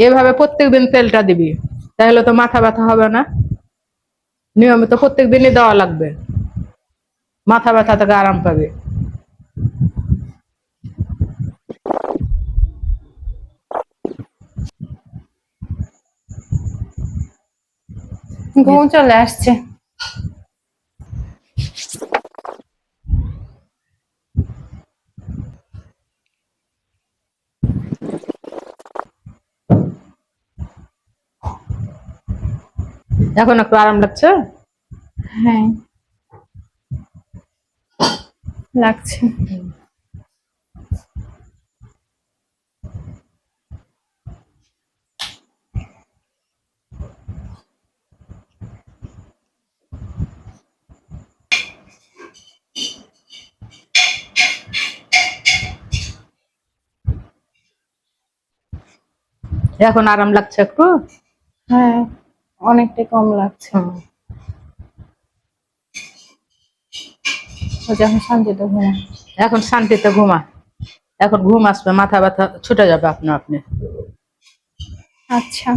এভাবে প্রত্যেকদিন তেলটা দিবি, তাহলে তো মাথা ব্যথা হবে না। নিয়মিত প্রত্যেক দিনই দেওয়া লাগবে, মাথা ব্যথা থেকে আরাম পাবে। ঘুম চলে আসছে। এখন একটু আরাম লাগছে? হ্যাঁ লাগছে। এখন আরাম লাগছে একটু? হ্যাঁ অনেকটাই কম লাগছে। যখন শান্তিতে ঘুমা। এখন শান্তিতে ঘুমা, এখন ঘুম আসবে, মাথা ব্যথা ছুটে যাবে আপনা আপনি। আচ্ছা।